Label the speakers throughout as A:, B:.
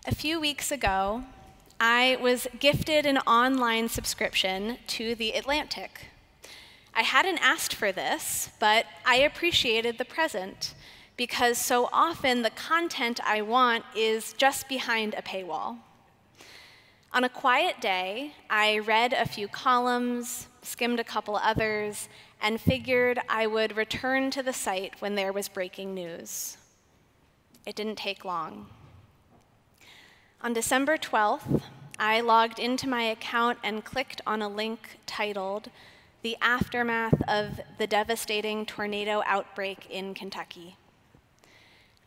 A: A few weeks ago, I was gifted an online subscription to The Atlantic. I hadn't asked for this, but I appreciated the present because so often the content I want is just behind a paywall. On a quiet day, I read a few columns, skimmed a couple others, and figured I would return to the site when there was breaking news. It didn't take long. On December 12th, I logged into my account and clicked on a link titled, "The Aftermath of the Devastating Tornado Outbreak in Kentucky."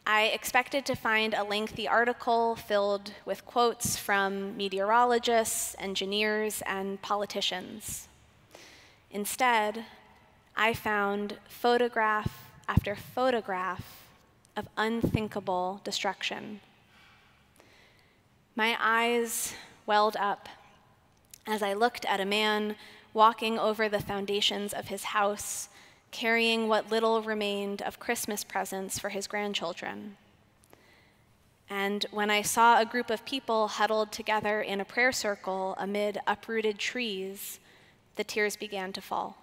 A: I expected to find a lengthy article filled with quotes from meteorologists, engineers, and politicians. Instead, I found photograph after photograph of unthinkable destruction. My eyes welled up as I looked at a man walking over the foundations of his house, carrying what little remained of Christmas presents for his grandchildren. And when I saw a group of people huddled together in a prayer circle amid uprooted trees, the tears began to fall.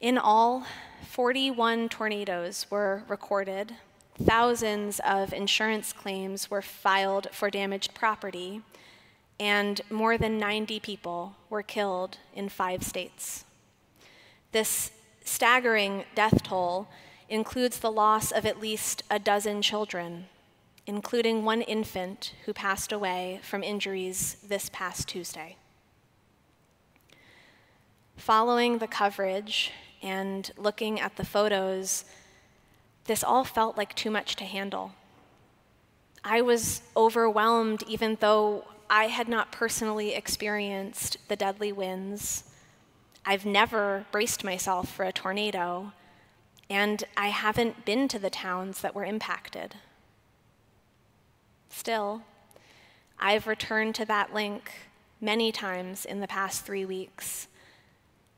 A: In all, 41 tornadoes were recorded. Thousands of insurance claims were filed for damaged property, and more than 90 people were killed in 5 states. This staggering death toll includes the loss of at least a dozen children, including one infant who passed away from injuries this past Tuesday. Following the coverage and looking at the photos, this all felt like too much to handle. I was overwhelmed even though I had not personally experienced the deadly winds. I've never braced myself for a tornado, and I haven't been to the towns that were impacted. Still, I've returned to that link many times in the past 3 weeks,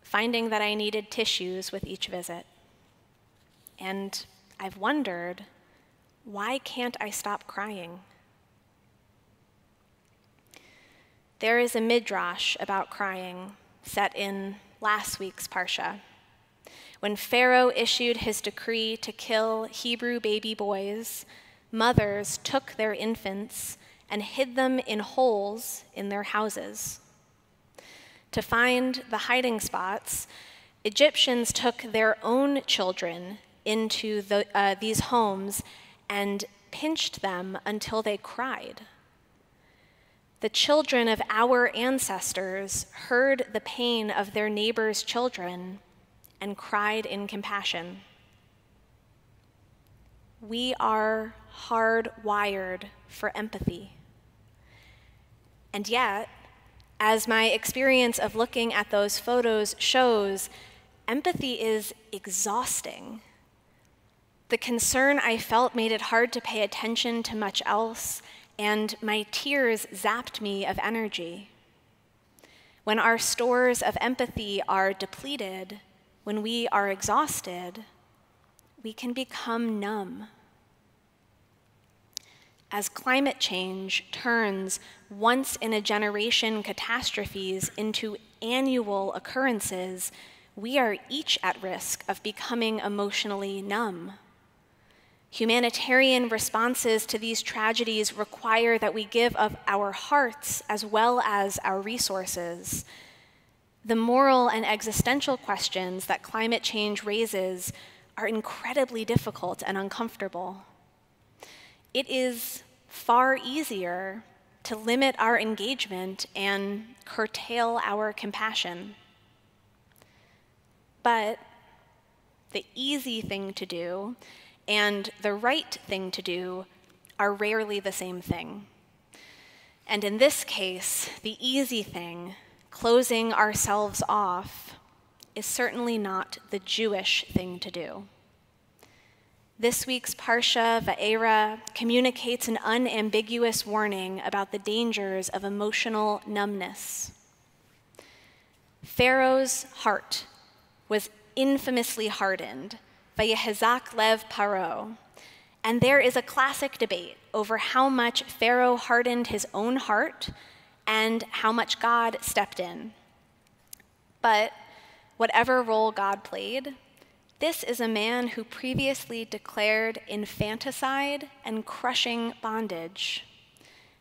A: finding that I needed tissues with each visit. And I've wondered, why can't I stop crying? There is a midrash about crying set in last week's Parsha. When Pharaoh issued his decree to kill Hebrew baby boys, mothers took their infants and hid them in holes in their houses. To find the hiding spots, Egyptians took their own children into these homes and pinched them until they cried. The children of our ancestors heard the pain of their neighbors' children and cried in compassion. We are hardwired for empathy. And yet, as my experience of looking at those photos shows, empathy is exhausting. The concern I felt made it hard to pay attention to much else, and my tears zapped me of energy. When our stores of empathy are depleted, when we are exhausted, we can become numb. As climate change turns once-in-a-generation catastrophes into annual occurrences, we are each at risk of becoming emotionally numb. Humanitarian responses to these tragedies require that we give of our hearts as well as our resources. The moral and existential questions that climate change raises are incredibly difficult and uncomfortable. It is far easier to limit our engagement and curtail our compassion. But the easy thing to do and the right thing to do are rarely the same thing. And in this case, the easy thing, closing ourselves off, is certainly not the Jewish thing to do. This week's Parsha, Va'era, communicates an unambiguous warning about the dangers of emotional numbness. Pharaoh's heart was infamously hardened, Vayehezak lev paro, And there is a classic debate over how much Pharaoh hardened his own heart and how much God stepped in. But whatever role God played, this is a man who previously declared infanticide and crushing bondage.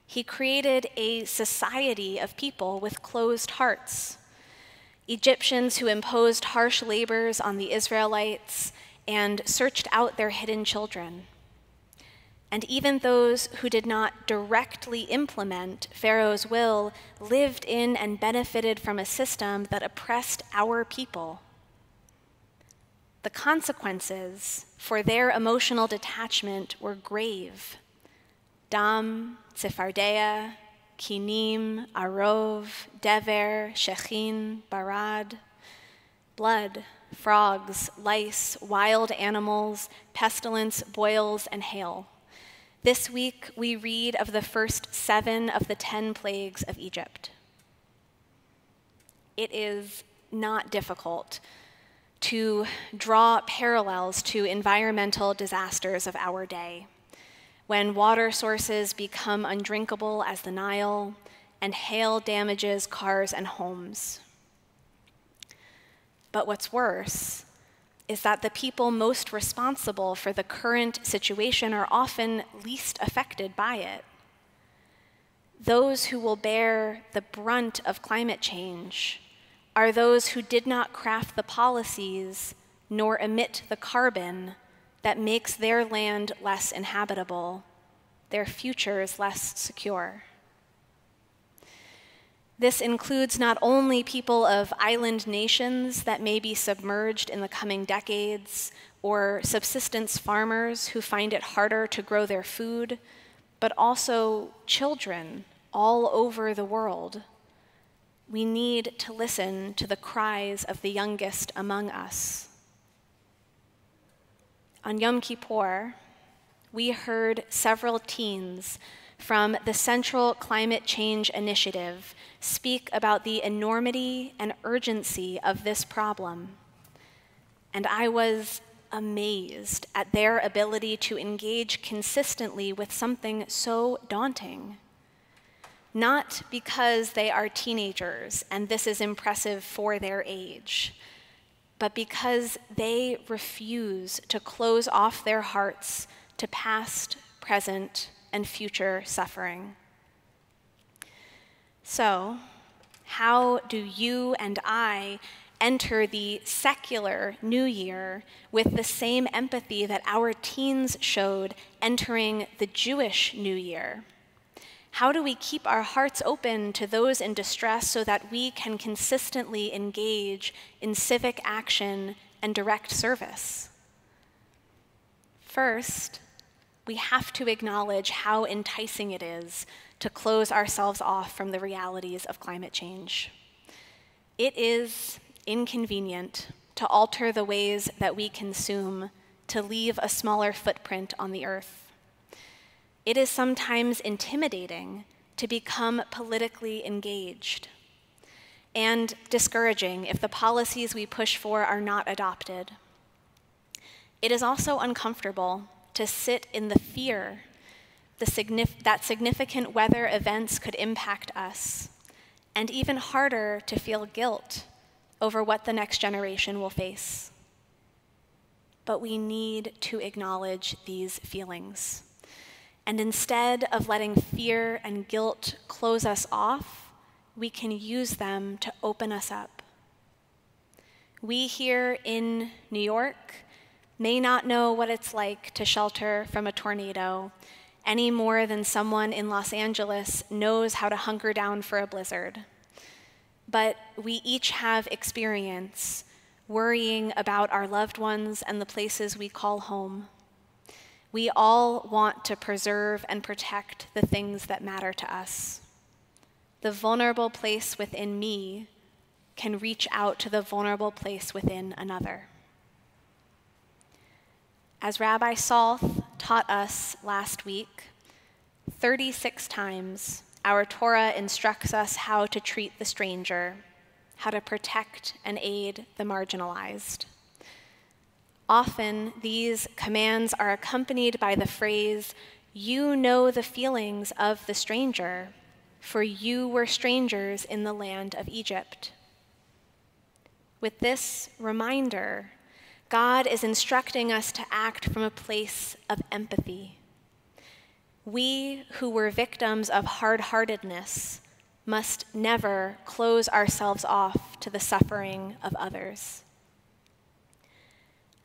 A: He created a society of people with closed hearts, Egyptians who imposed harsh labors on the Israelites and searched out their hidden children. And even those who did not directly implement Pharaoh's will lived in and benefited from a system that oppressed our people. The consequences for their emotional detachment were grave. Dam, Tzefardea, Kinim, Arov, Dever, Shechin, Barad, blood, frogs, lice, wild animals, pestilence, boils, and hail. This week, we read of the first 7 of the 10 plagues of Egypt. It is not difficult to draw parallels to environmental disasters of our day, when water sources become undrinkable as the Nile, and hail damages cars and homes. But what's worse is that the people most responsible for the current situation are often least affected by it. Those who will bear the brunt of climate change are those who did not craft the policies nor emit the carbon that makes their land less inhabitable, their futures less secure. This includes not only people of island nations that may be submerged in the coming decades, or subsistence farmers who find it harder to grow their food, but also children all over the world. We need to listen to the cries of the youngest among us. On Yom Kippur, we heard several teens from the Central Climate Change Initiative speak about the enormity and urgency of this problem. And I was amazed at their ability to engage consistently with something so daunting. Not because they are teenagers and this is impressive for their age, but because they refuse to close off their hearts to past, present, and future suffering. So, how do you and I enter the secular new year with the same empathy that our teens showed entering the Jewish new year? How do we keep our hearts open to those in distress so that we can consistently engage in civic action and direct service? First, we have to acknowledge how enticing it is to close ourselves off from the realities of climate change. It is inconvenient to alter the ways that we consume to leave a smaller footprint on the earth. It is sometimes intimidating to become politically engaged, and discouraging if the policies we push for are not adopted. It is also uncomfortable to sit in the fear that significant weather events could impact us, and even harder to feel guilt over what the next generation will face. But we need to acknowledge these feelings. And instead of letting fear and guilt close us off, we can use them to open us up. We here in New York may not know what it's like to shelter from a tornado any more than someone in Los Angeles knows how to hunker down for a blizzard. But we each have experience worrying about our loved ones and the places we call home. We all want to preserve and protect the things that matter to us. The vulnerable place within me can reach out to the vulnerable place within another. As Rabbi Salth taught us last week, 36 times our Torah instructs us how to treat the stranger, how to protect and aid the marginalized. Often, these commands are accompanied by the phrase, "You know the feelings of the stranger, for you were strangers in the land of Egypt." With this reminder, God is instructing us to act from a place of empathy. We who were victims of hard-heartedness must never close ourselves off to the suffering of others.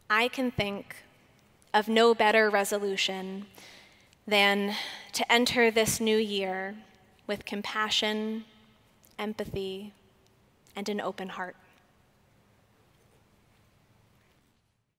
A: I can think of no better resolution than to enter this new year with compassion, empathy, and an open heart.